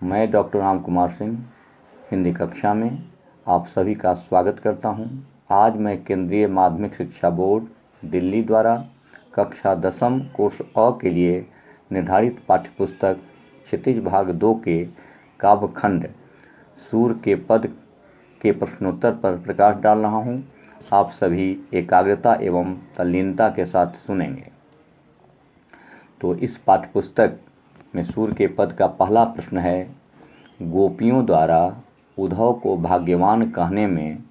मैं डॉक्टर राम कुमार सिंह हिंदी कक्षा में आप सभी का स्वागत करता हूं। आज मैं केंद्रीय माध्यमिक शिक्षा बोर्ड दिल्ली द्वारा कक्षा 10वीं कोर्स अ के लिए निर्धारित पाठ्यपुस्तक क्षितिज भाग 2 के काव्यखंड सूर के पद के प्रश्नोत्तर पर प्रकाश डाल रहा हूं। आप सभी एकाग्रता एवं तल्लीनता के साथ सुनेंगे। तो इस पाठ्यपुस्तक में सूर के पद का पहला प्रश्न है, गोपियों द्वारा उद्धव को भाग्यवान कहने में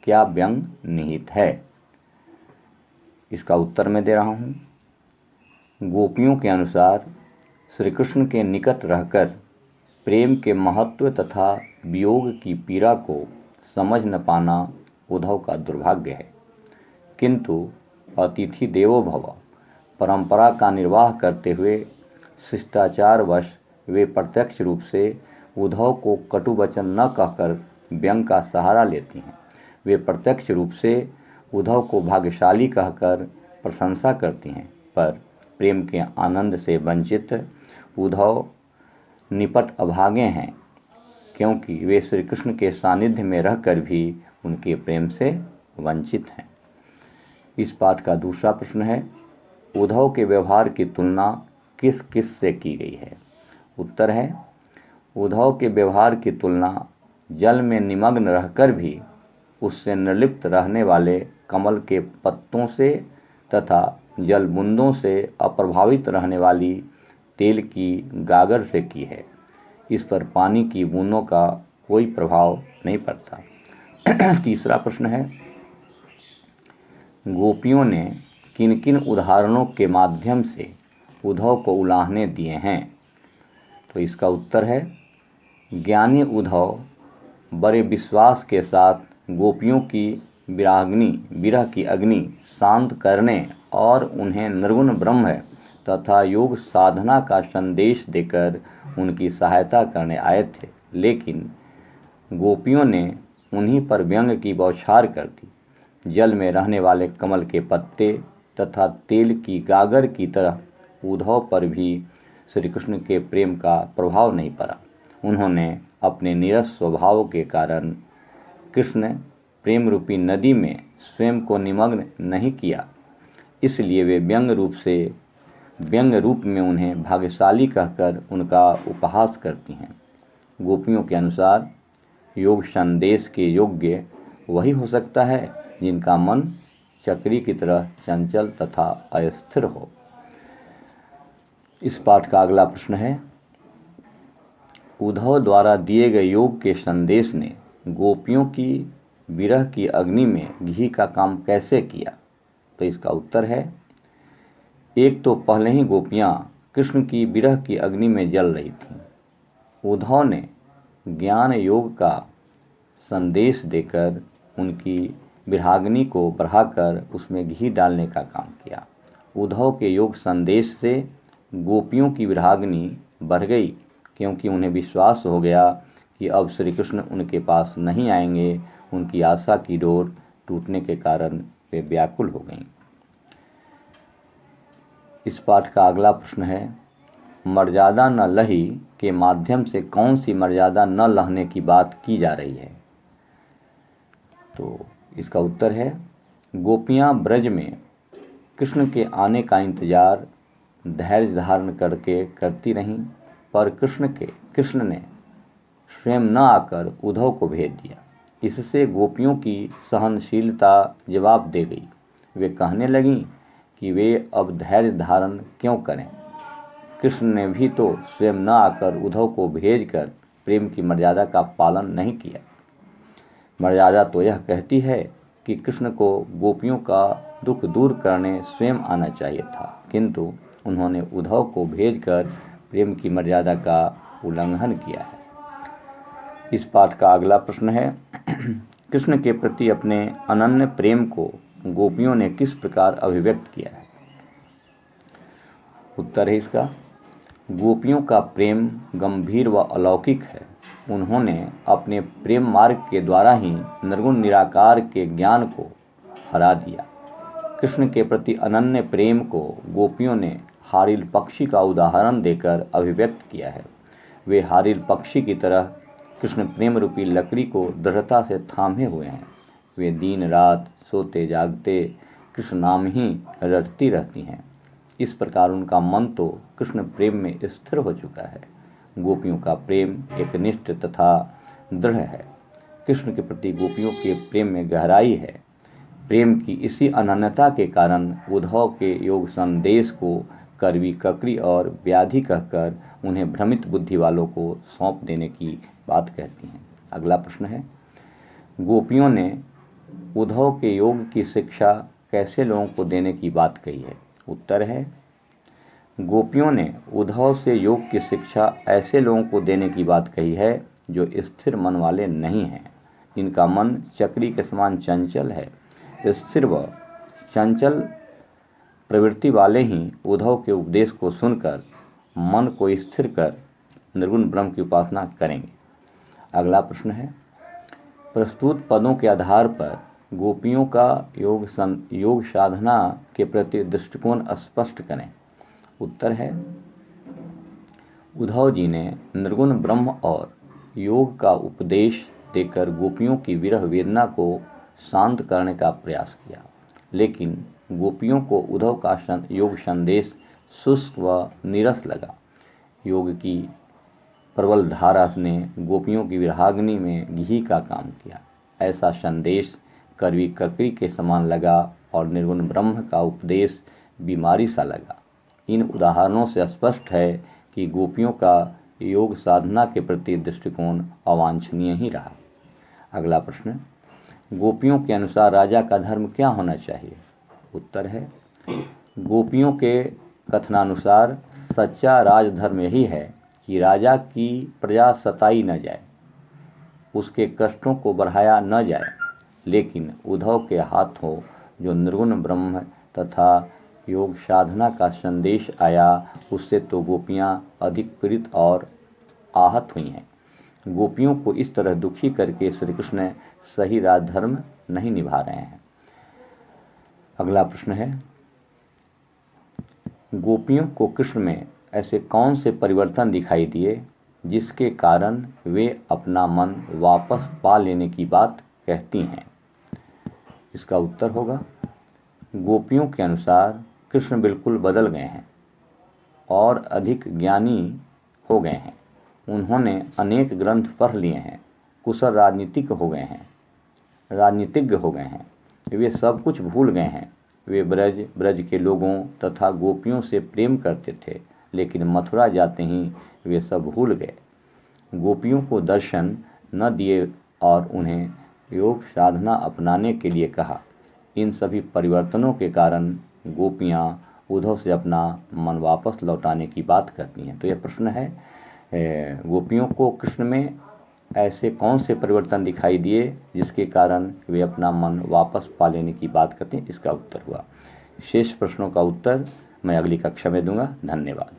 क्या व्यंग निहित है। इसका उत्तर मैं दे रहा हूँ। गोपियों के अनुसार श्री कृष्ण के निकट रहकर प्रेम के महत्व तथा वियोग की पीड़ा को समझ न पाना उद्धव का दुर्भाग्य है, किंतु अतिथि देवो भव परंपरा का निर्वाह करते हुए शिष्टाचारवश वे प्रत्यक्ष रूप से उद्धव को कटु वचन न कहकर व्यंग का सहारा लेती हैं। वे प्रत्यक्ष रूप से उद्धव को भाग्यशाली कहकर प्रशंसा करती हैं, पर प्रेम के आनंद से वंचित उद्धव निपट अभागे हैं, क्योंकि वे श्री कृष्ण के सानिध्य में रहकर भी उनके प्रेम से वंचित हैं। इस पाठ का दूसरा प्रश्न है, उद्धव के व्यवहार की तुलना किस किस से की गई है। उत्तर है, उद्धव के व्यवहार की तुलना जल में निमग्न रहकर भी उससे निर्लिप्त रहने वाले कमल के पत्तों से तथा जल बूंदों से अप्रभावित रहने वाली तेल की गागर से की है। इस पर पानी की बूंदों का कोई प्रभाव नहीं पड़ता। तीसरा प्रश्न है, गोपियों ने किन किन उदाहरणों के माध्यम से उद्धव को उलाहने दिए हैं। तो इसका उत्तर है, ज्ञानी उद्धव बड़े विश्वास के साथ गोपियों की विरह की अग्नि शांत करने और उन्हें निर्गुण ब्रह्म तथा योग साधना का संदेश देकर उनकी सहायता करने आए थे, लेकिन गोपियों ने उन्हीं पर व्यंग की बौछार कर दी। जल में रहने वाले कमल के पत्ते तथा तेल की गागर की तरह उद्धव पर भी श्री कृष्ण के प्रेम का प्रभाव नहीं पड़ा। उन्होंने अपने नीरस स्वभाव के कारण कृष्ण प्रेम रूपी नदी में स्वयं को निमग्न नहीं किया, इसलिए वे व्यंग रूप में उन्हें भाग्यशाली कहकर उनका उपहास करती हैं। गोपियों के अनुसार योग संदेश के योग्य वही हो सकता है जिनका मन चक्री की तरह चंचल तथा अस्थिर हो। इस पाठ का अगला प्रश्न है, उद्धव द्वारा दिए गए योग के संदेश ने गोपियों की विरह की अग्नि में घी का काम कैसे किया। तो इसका उत्तर है, एक तो पहले ही गोपियां कृष्ण की विरह की अग्नि में जल रही थीं। उद्धव ने ज्ञान योग का संदेश देकर उनकी विरहाग्नि को बढ़ाकर उसमें घी डालने का काम किया। उद्धव के योग संदेश से गोपियों की विरहाग्नि बढ़ गई, क्योंकि उन्हें विश्वास हो गया कि अब श्री कृष्ण उनके पास नहीं आएंगे। उनकी आशा की डोर टूटने के कारण वे व्याकुल हो गईं। इस पाठ का अगला प्रश्न है, मर्यादा न लही के माध्यम से कौन सी मर्यादा न लहने की बात की जा रही है। तो इसका उत्तर है, गोपियां ब्रज में कृष्ण के आने का इंतजार धैर्य धारण करके करती रहीं, पर कृष्ण ने स्वयं न आकर उद्धव को भेज दिया। इससे गोपियों की सहनशीलता जवाब दे गई। वे कहने लगीं कि वे अब धैर्य धारण क्यों करें। कृष्ण ने भी तो स्वयं न आकर उद्धव को भेजकर प्रेम की मर्यादा का पालन नहीं किया। मर्यादा तो यह कहती है कि कृष्ण को गोपियों का दुख दूर करने स्वयं आना चाहिए था, किंतु उन्होंने उद्धव को भेजकर प्रेम की मर्यादा का उल्लंघन किया है। इस पाठ का अगला प्रश्न है, कृष्ण के प्रति अपने अनन्य प्रेम को गोपियों ने किस प्रकार अभिव्यक्त किया है। उत्तर है इसका, गोपियों का प्रेम गंभीर व अलौकिक है। उन्होंने अपने प्रेम मार्ग के द्वारा ही निर्गुण निराकार के ज्ञान को हरा दिया। कृष्ण के प्रति अनन्य प्रेम को गोपियों ने हारिल पक्षी का उदाहरण देकर अभिव्यक्त किया है। वे हारिल पक्षी की तरह कृष्ण प्रेम रूपी लकड़ी को दृढ़ता से थामे हुए हैं। वे दिन रात सोते जागते कृष्ण नाम ही रटती रहती हैं। इस प्रकार उनका मन तो कृष्ण प्रेम में स्थिर हो चुका है। गोपियों का प्रेम एकनिष्ठ तथा दृढ़ है। कृष्ण के प्रति गोपियों के प्रेम में गहराई है। प्रेम की इसी अनन्यता के कारण उद्धव के योग संदेश को कड़वी ककड़ी और व्याधि कहकर उन्हें भ्रमित बुद्धि वालों को सौंप देने की बात कहती हैं। अगला प्रश्न है, गोपियों ने उद्धव के योग की शिक्षा कैसे लोगों को देने की बात कही है? उत्तर है, गोपियों ने उद्धव से योग की शिक्षा ऐसे लोगों को देने की बात कही है जो स्थिर मन वाले नहीं हैं, जिनका मन चक्री के समान चंचल है। स्थिर व चंचल प्रवृत्ति वाले ही उद्धव के उपदेश को सुनकर मन को स्थिर कर निर्गुण ब्रह्म की उपासना करेंगे। अगला प्रश्न है, प्रस्तुत पदों के आधार पर गोपियों का योग साधना के प्रति दृष्टिकोण स्पष्ट करें। उत्तर है, उद्धव जी ने निर्गुण ब्रह्म और योग का उपदेश देकर गोपियों की विरह वेदना को शांत करने का प्रयास किया, लेकिन गोपियों को उद्धव का योग संदेश शुष्क व नीरस लगा। योग की प्रबल धारा ने गोपियों की विरहाग्नि में घी का काम किया। ऐसा संदेश कड़वी ककड़ी के समान लगा और निर्गुण ब्रह्म का उपदेश बीमारी सा लगा। इन उदाहरणों से स्पष्ट है कि गोपियों का योग साधना के प्रति दृष्टिकोण अवांछनीय ही रहा। अगला प्रश्न, गोपियों के अनुसार राजा का धर्म क्या होना चाहिए? उत्तर है, गोपियों के कथनानुसार सच्चा राजधर्म यही है कि राजा की प्रजा सताई न जाए, उसके कष्टों को बढ़ाया न जाए। लेकिन उद्धव के हाथों जो निर्गुण ब्रह्म तथा योग साधना का संदेश आया, उससे तो गोपियाँ अधिक पीड़ित और आहत हुई हैं। गोपियों को इस तरह दुखी करके श्री कृष्ण सही राजधर्म नहीं निभा रहे हैं। अगला प्रश्न है, गोपियों को कृष्ण में ऐसे कौन से परिवर्तन दिखाई दिए जिसके कारण वे अपना मन वापस पा लेने की बात कहती हैं? इसका उत्तर होगा, गोपियों के अनुसार कृष्ण बिल्कुल बदल गए हैं और अधिक ज्ञानी हो गए हैं। उन्होंने अनेक ग्रंथ पढ़ लिए हैं, कुशल राजनीतिज्ञ हो गए हैं। वे सब कुछ भूल गए हैं। वे ब्रज के लोगों तथा गोपियों से प्रेम करते थे, लेकिन मथुरा जाते ही वे सब भूल गए। गोपियों को दर्शन न दिए और उन्हें योग साधना अपनाने के लिए कहा। इन सभी परिवर्तनों के कारण गोपियाँ उद्धव से अपना मन वापस लौटाने की बात करती हैं। तो यह प्रश्न है, गोपियों को कृष्ण में ऐसे कौन से परिवर्तन दिखाई दिए जिसके कारण वे अपना मन वापस पा लेने की बात करते हैं? इसका उत्तर हुआ। शेष प्रश्नों का उत्तर मैं अगली कक्षा में दूंगा। धन्यवाद।